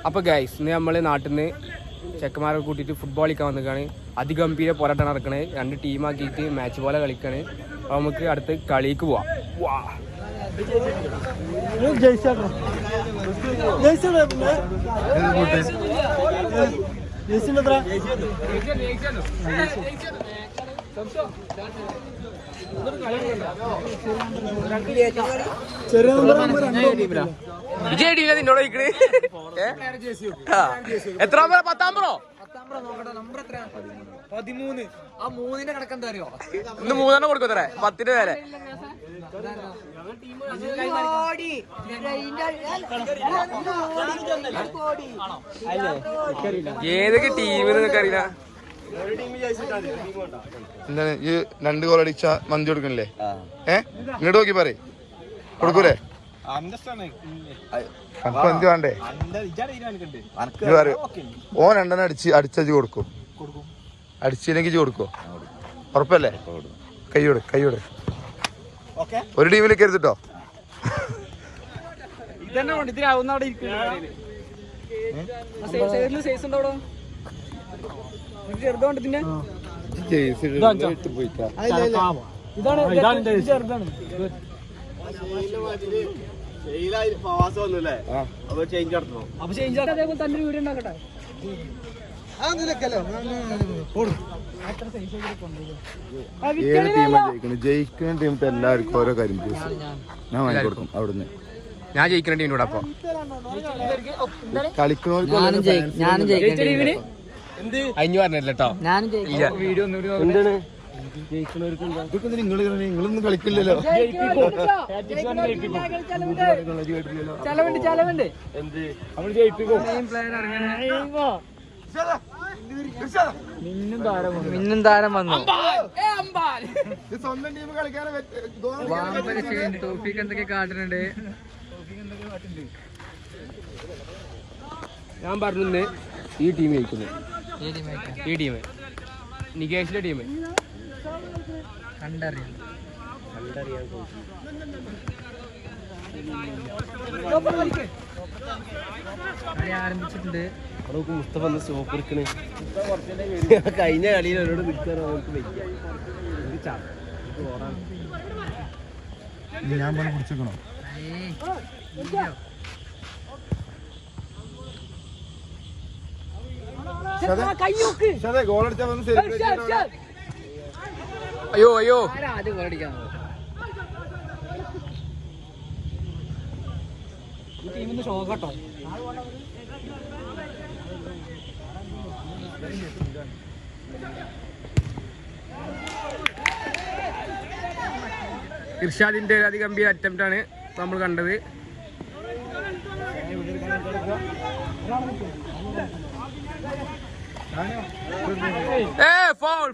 അപ്പോൾ ഗൈസ് ഇന്ന് നമ്മൾ നാട്ടിൽ നിന്ന് ചെക്കന്മാരെ കൂട്ടിയിട്ട് ഫുട്ബോൾ കളിക്കാൻ വന്നിരിക്കുകയാണ്. അതിഗംഭീര പോരാട്ടം നടക്കണത്. 2 ടീമാക്കിയിട്ട് മാച്ച് പോലെ കളിക്കുകയാണ്. അപ്പോൾ നമുക്ക് അടുത്ത് കളിക്ക് പോവാം. വാ നിന്നോട് എത്ര 10 13 ആ 3ന്റെ കണക്കെന്താ അറിയോ? ഇന്ന് 3 കൊടുക്കത്തേ 10 പേരെ. ഏതൊക്കെ ടീം എന്നൊക്കെ അറിയില്ല. എന്താണ് ഈ 2 ഗോൾ അടിച്ച മന്തി കൊടുക്കണില്ലേ? ഇങ്ങോട്ട് നോക്കി പറ കൊടുക്കൂലേ? മന്തി വേണ്ടേ? ഓൻ 2 അടിച്ചു കൊടുക്കും. അടിച്ചില്ലെങ്കിൽ കൊടുക്കോ? ഉറപ്പല്ലേ? കൈയോട് ഒരു ടീമിലേക്ക് എടുത്തിട്ടോ. ഏത് ടീമാ ജയിക്കുന്നത്? ജയിക്കുന്ന ടീമത്തെ എല്ലാവർക്കും ഓരോ കാര്യം ഞാൻ വാങ്ങിക്കൊടുക്കും. അവിടുന്ന് ഞാൻ ജയിക്കുന്ന ടീമിനോട് അപ്പൊ കളിക്കുന്നവർക്ക് അഞ്ഞു പറഞ്ഞല്ലോ. നിങ്ങളൊന്നും കളിക്കില്ലല്ലോ. മിന്നും താരം വന്നു. സ്വന്തം ടീം കളിക്കാനെ ടോപ്പിക്ക് എന്തൊക്കെ കാട്ടുന്നുണ്ട്. ഞാൻ പറഞ്ഞു ഈ ടീം ജയിക്കുന്നു. ഈ ടീം നികേഷിന്റെ ടീം കണ്ടറിയാം. ആരംഭിച്ചിട്ടുണ്ട്. മുസ്തഫ സ്റ്റോപ്പ് എടുക്കണേ. കഴിഞ്ഞ കളിയിൽ അവരോട് ഞാൻ പറഞ്ഞ് പിടിച്ചേക്കണോ? ഗോളടിച്ചാ വന്ന് അയ്യോ ആദ്യം ഗോളടിക്കാൻ ടീമിന് ഷോക്കട്ടോ. ഇർഷാദിന്റെ അതിഗംഭീര അറ്റംപ്റ്റ് ആണ് നമ്മൾ കണ്ടത്. ഫൗൾ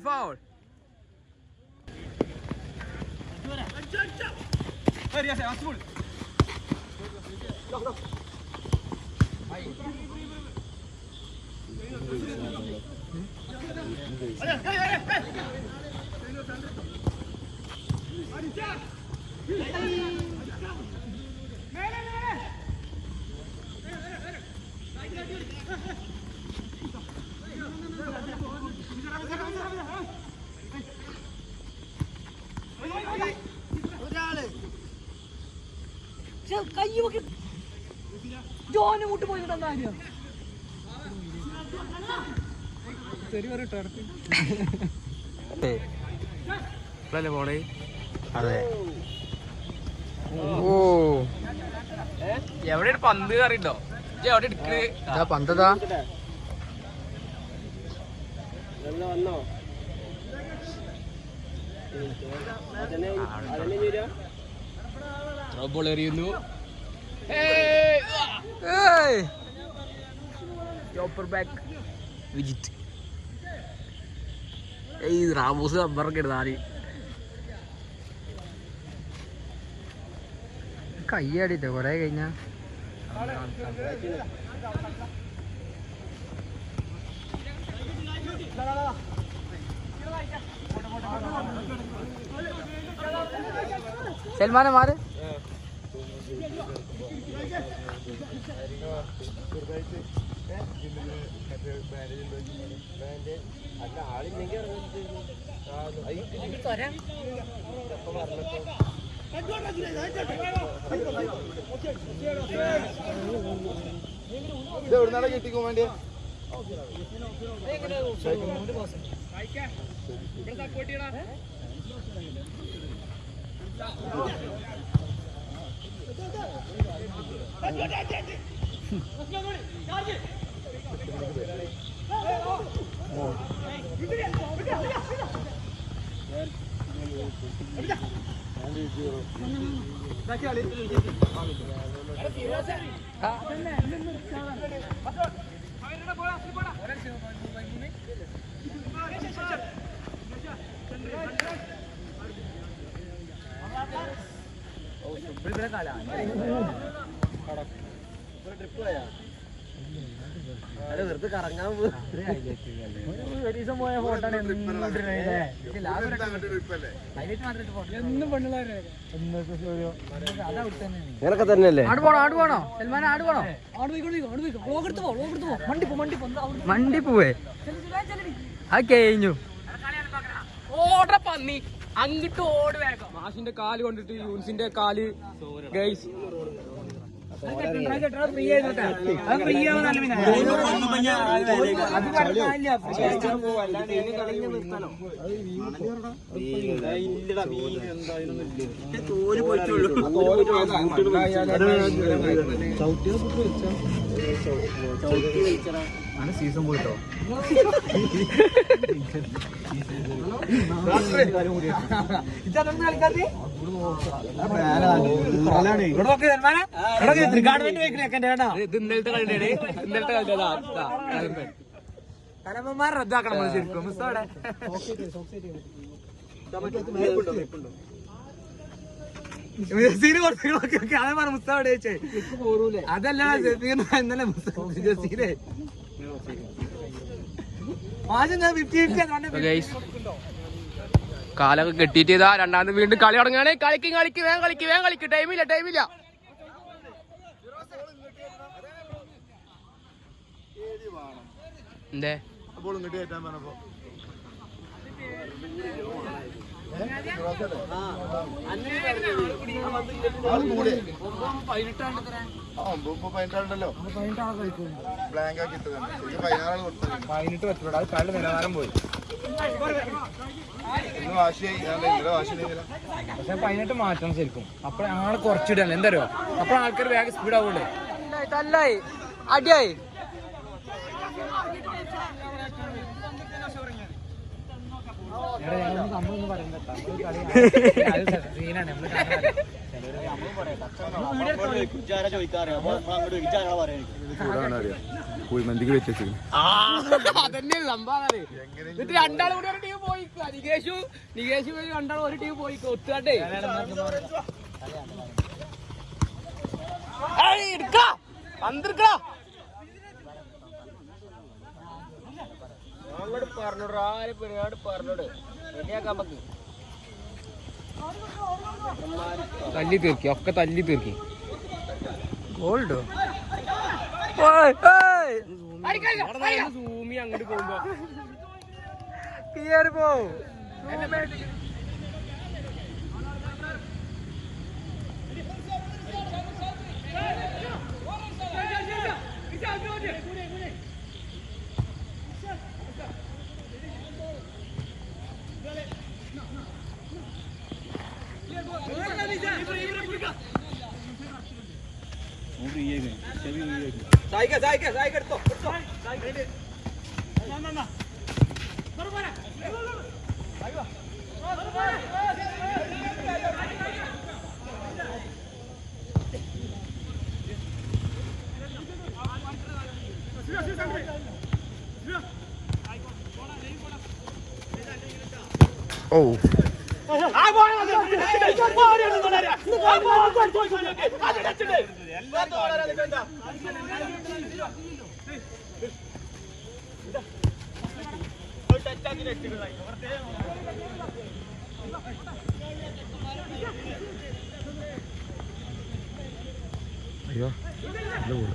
ജോന് മുട്ട് പോയിട്ട് പോണേ. അതെ. ഓ എവിടെ പന്ത് കറിണ്ടോ? എവിടെ എടുക്കേ പന്തതാ ബോൾ എറിയുന്നു. വിജിറ്റ് റാമോസ് നമ്പറൊക്കെ ഇടുന്നാല് കയ്യാടിട്ടോ കൊറേ കഴിഞ്ഞ. സൽമാനെ മാറ്. ഇത് എവിടുന്നാണ് കിട്ടിക്കോ വേണ്ടിയ വെറുതെ കറങ്ങാൻ ഒരു ദിവസം പോയ ഫോട്ടോ ഇങ്ങനൊക്കെ തന്നെയല്ലേ ആട് പോണോ സൽമാൻ ആട് പോണോ മണ്ടി പോവേ അത് കഴിഞ്ഞു ഓട പന്നി അങ്ങോട്ട് ഓട് വേഗം മാഷിന്റെ കാല് കൊണ്ടിട്ട് യൂൻസിന്റെ കാല് ഗൈസ് സീസൺ പോയിട്ടോ തലമ്മമാർ റദ്ദാക്കണം ശരിക്കും മിസ്സോടെ അതല്ല ഇന്നലെ ജസീലെ കാലൊക്കെ കെട്ടിയിട്ട് ഇതാ രണ്ടാമത് വീണ്ടും കളി തുടങ്ങുകയാണ്. കളിക്ക് വേഗം കളിക്ക് ടൈമില്ല എന്തേ അപ്പോൾ ഇങ്ങോട്ട് കയറ്റാൻ പറഞ്ഞപ്പോ ണ്ടല്ലോ ബ്ലാങ്ക് ആക്കി ഇട്ടതാണ് 16 കൊടുത്തത് 18 വെച്ചോടാ അത് കളി നിലവാരം പോയി. ഇന്ന് വാശിയായി വാശി പക്ഷെ 18 മാറ്റണം ശരിക്കും. അപ്പോൾ ആള് കുറച്ചിടല്ലേ എന്തോ അപ്പോൾ ആൾക്കാർ വേഗം സ്പീഡ് ആവൂലേ. തല്ലായി അടിയായി കുഴിമന്തിക്ക് വെച്ചു അതന്നെയാണ് സംഭവം. എന്നിട്ട് രണ്ടാളും കൂടി ഒരു ടീം പോയി നികേഷ് രണ്ടാളും ഒരു ടീം പോയി ഒത്തുകാട്ടെ തല്ലി തീർക്കി ഒക്കെ തല്ലി തീർക്കി. ഗോൾഡോ സൂമി അങ്ങോട്ട് പോകുമ്പോ കേറി പോ ഓ അയ്യോ നല്ല ബോൾ.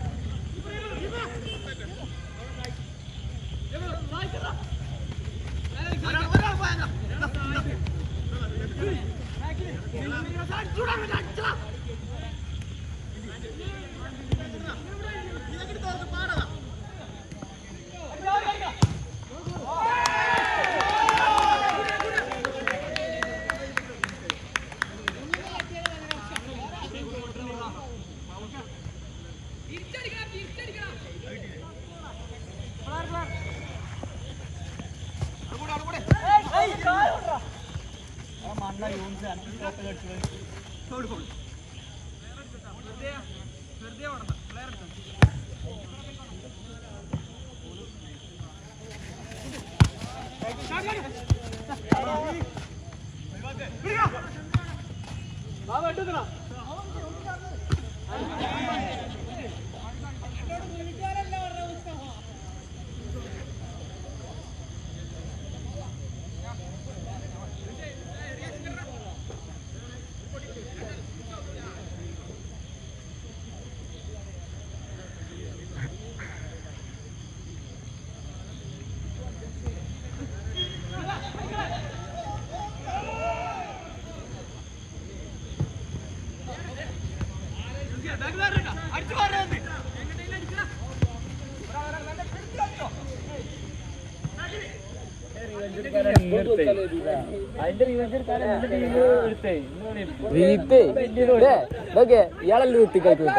ഇയാളല്ലേ നിർത്തി കളിക്കും.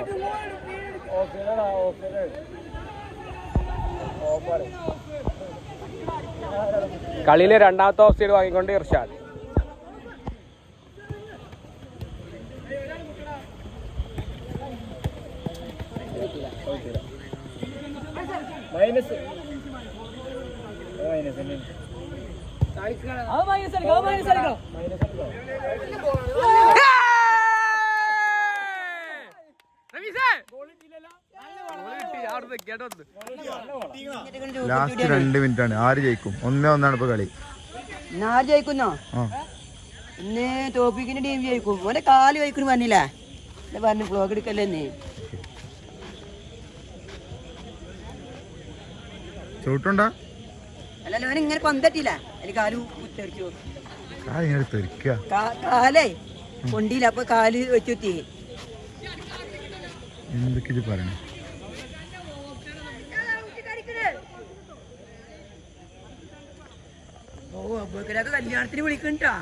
കളിയിലെ രണ്ടാമത്തെ ഓഫ് സൈഡ് വാങ്ങിക്കൊണ്ട് ഇർഷാദ്. ലാസ്റ്റ് 2 മിനിറ്റാണ്. ആര് ജയിക്കും? 1-1 ഇപ്പൊ കളി. ആര് ജയിക്കുന്നോ? ഇന്ന് ടോപ്പിക്കിന്റെ ടീം ജയിക്കും. ഓന്റെ കാല് വയ്ക്കുന്നു പറഞ്ഞില്ലേ? പറഞ്ഞു ഫ്ലോഗ് എടുക്കല്ലേ. ചവിട്ടുണ്ടാ? അല്ലല്ലോ ഓൻ ഇങ്ങനെ കൊന്തട്ടില്ല. അതിന് കാല് കുത്തിരിച്ചു. കാലേ കൊണ്ടില്ല. അപ്പൊ കാല് വെച്ചുത്തി. എന്തൊക്കെ ഇത് പറയണേ? ഓ അബൂബക്കറൊക്കെ കല്യാണത്തിന് വിളിക്കണ്ടാ.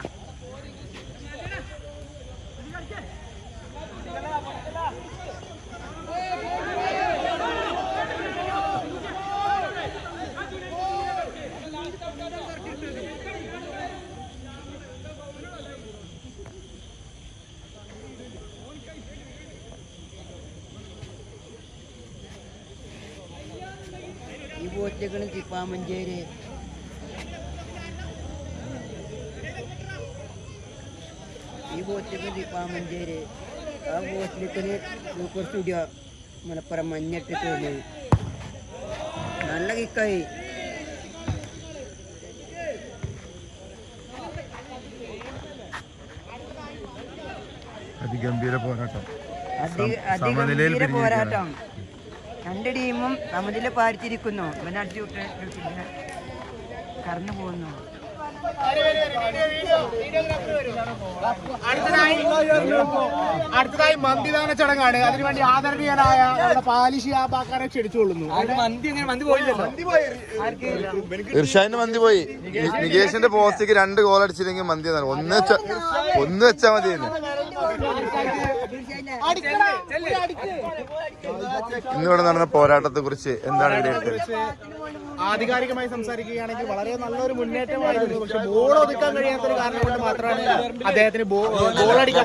ഈ ബോട്ടിലേക്കാണ് തിപ്പാമഞ്ചേരി. ഈ ബോട്ടിലേക്ക് തിപ്പാമഞ്ചേരി. ആ ബോട്ടിലേക്ക് സൂപ്പർ സ്റ്റുഡിയോ മലപ്പുറം മഞ്ഞട്ടിട്ട് നല്ല കിക്കായി. അതിഗംഭീര പോരാട്ടം. അതിഗംഭീര പോരാട്ടം. 2 ടീമും സമനില പാലിച്ചിരിക്കുന്നു. അവൻ അടിച്ചു കറന്നു പോകുന്നു. അടുത്തതായി മന്തിദാന ചടങ്ങാണ്. അതിനുവേണ്ടി ആദരണീയനായ പാലിഷി ആബാക്കാരെ ക്ഷണിച്ചുകൊള്ളുന്നു. ഇർഷാദിന്റെ മന്തി പോയി. നികേഷിന്റെ പോസ്റ്റിക്ക് 2 ഗോൾ അടിച്ചില്ലെങ്കിൽ മന്തി ഒന്ന് വെച്ചാ മതി. ഇന്നിവിടെ നടന്ന പോരാട്ടത്തെ കുറിച്ച് എന്താണ് വിലയിരുത്തൽ? ആധികാരികമായി സംസാരിക്കുകയാണെങ്കിൽ വളരെ നല്ലൊരു മുന്നേറ്റമായിരുന്നു. പക്ഷെ ബോൾ ഒതുക്കാൻ കഴിയാത്തൊരു കാരണം കൊണ്ട് മാത്രമാണ് അദ്ദേഹത്തിന് ഗോൾ അടിക്കാൻ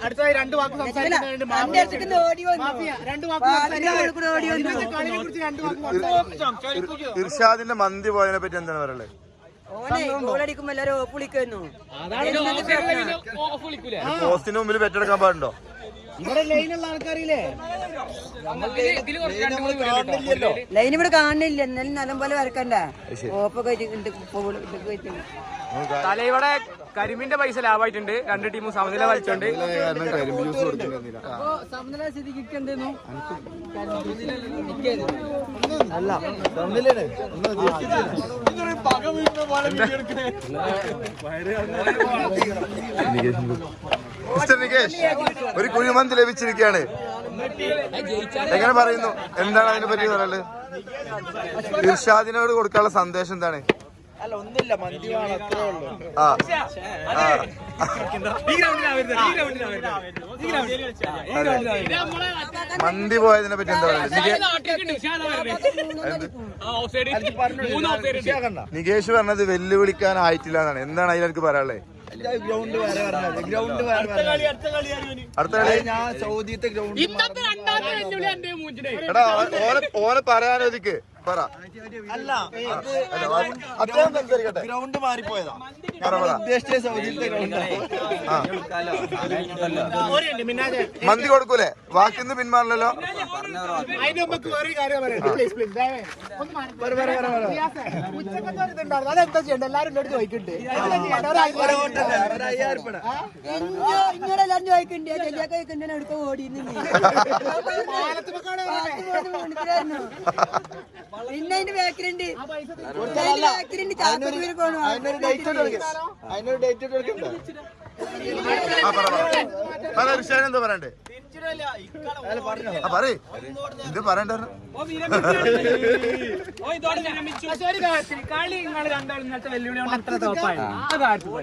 അടുത്തതായി 2 വാക്ക് സംസാരിക്കുന്നതിന് ഇർഷാദിന്റെ മന്തി പോയതിനെ പറ്റി എന്താണ് പറയുള്ളത്? ഗോളടിക്കുമ്പോ എല്ലാരും ഓഫ് വിളിക്കുന്നു. പോസ്റ്റിന് മുമ്പിൽ പെറ്റെടുക്കാൻ പാടുണ്ടോ? ഇവിടെ ലൈനുള്ള ആൾക്കാരില്ലേ ലൈൻ ഇവിടെ കാണുന്നില്ല, എന്നാലും നല്ല പോലെ വരക്കണ്ട. ഓപ്പൊക്കെ തലയുടെ കരിമിന്റെ പൈസ ലാഭമായിട്ടുണ്ട്. രണ്ട് ടീമും സമനില കളിച്ചോണ്ട് മിസ്റ്റർ നികേഷ്, ഒരു കുഴിമന്തി ലഭിച്ചിരിക്കുകയാണ്. എങ്ങനെ പറയുന്നു? എന്താണ് അതിനെ പറ്റി പറയുന്നത്? ഇർഷാദിനോട് കൊടുക്കാനുള്ള സന്ദേശം എന്താണ്? മന്തി പോയതിനെ പറ്റി എന്താ പറയുക? നികേഷ് പറഞ്ഞത് വെല്ലുവിളിക്കാനായിട്ടില്ല എന്നാണ്. എന്താണ് അതിലെനിക്ക് പറയാനുള്ളത്? അടുത്ത കളി ഞാൻ സൗദിത്തെ ഗ്രൗണ്ട്. എടാ ഓനെ പറയാനൊതുക്ക് പറ. ഗ്രൗണ്ട് മാറിപ്പോയതാ. മന്തി കൊടുക്കൂലേ? വാക്കിന്ന് പിന്മാറില്ലല്ലോ. അതെന്താ ചെയ്യണ്ട? എല്ലാരും ചോദിക്കണ്ട്. ഇങ്ങോട്ടെല്ലാരും ചോദിക്കണ്ടേ? എടുക്ക ഓടി പിന്നെ അതിന്റെ ബാക്കിലുണ്ട് എന്താ പറയണ്ടേ? പറയേ ഇത് പറയണ്ടായിരുന്നു.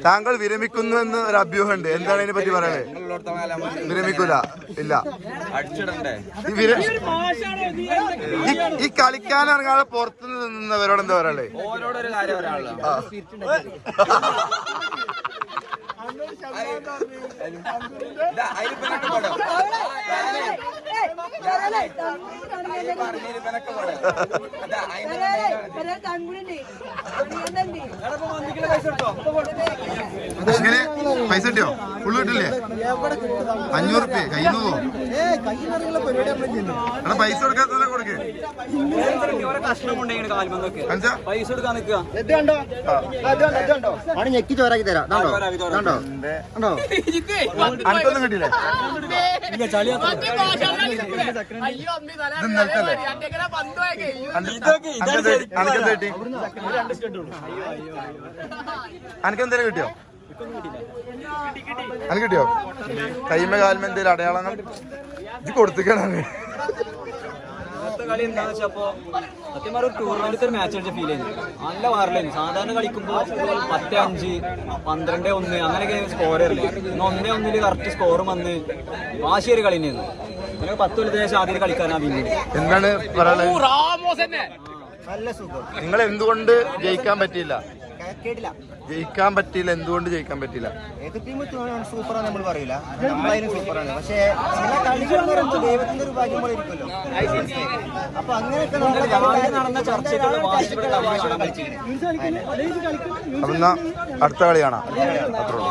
താങ്കൾ വിരമിക്കുന്നു എന്ന് ഒരു അഭ്യൂഹമുണ്ട്. എന്താണ് അതിനെ പറ്റി പറയണേ? വിരമിക്കൂല? ഇല്ല. ഈ കളിക്കാൻ ഇറങ്ങാതെ പുറത്തു നിന്നവരോട് എന്താ പറയണ്ടേ? പൈസ കിട്ടിയോ? ഫുള്ള് കിട്ടില്ലേ? 500 റുപ്യ കയ്യിൽ നിന്ന് പോകും. എടാ പൈസ കൊടുക്കാത്ത കൊടുക്ക്. ഞെക്കി ചോറാക്കി തരാം. അനക്കൊന്നും കിട്ടിയില്ലേ? അനക്കെന്തേലും കിട്ടിയോ? അനക്ക് കിട്ടിയോ? കൈമ കാൽമ എന്തേലും അടയാളങ്ങൾ ഇത് കൊടുത്തിക്കാണ്. കളി എന്താണെന്ന് വെച്ചപ്പോ സത്യം പറഞ്ഞ ടൂർണമെന്റ് ഒരു മാച്ച് കളിച്ച ഫീൽ ചെയ്യുന്നു. നല്ല വാറിലായിരുന്നു. സാധാരണ കളിക്കുമ്പോൾ 10-5, 12-1 അങ്ങനെയൊക്കെ സ്കോർ വരില്ല. 1-1 കറക്റ്റ് സ്കോറും വന്ന് വാശിയൊരു കളി തന്നെയായിരുന്നു. അങ്ങനെ 10 കൊല്ലത്തിന് ശേഷം ആദ്യം കളിക്കാനാ പിന്നെ എന്താണ് പറയാനുള്ളത്? നല്ല സുഖം. നിങ്ങൾ എന്തുകൊണ്ട് ജയിക്കാൻ പറ്റിയില്ല? കേട്ടില്ല. ജയിക്കാൻ പറ്റിയില്ല. എന്തുകൊണ്ട് ജയിക്കാൻ പറ്റിയില്ല? ഏത് ടീം സൂപ്പറാണ് നമ്മൾ പറയില്ല, നമ്മളതിന് സൂപ്പറാണ്. പക്ഷേ ചില കളികൾ ദൈവത്തിന്റെ ഒരു ഭാഗ്യം പോലെ ഇരിക്കുമല്ലോ. അപ്പൊ അങ്ങനെയൊക്കെ നടന്ന ചർച്ചയ്ക്കുള്ള അപ്പൊ അടുത്ത കളി കാണാം. അത്രേ ഉള്ളൂ.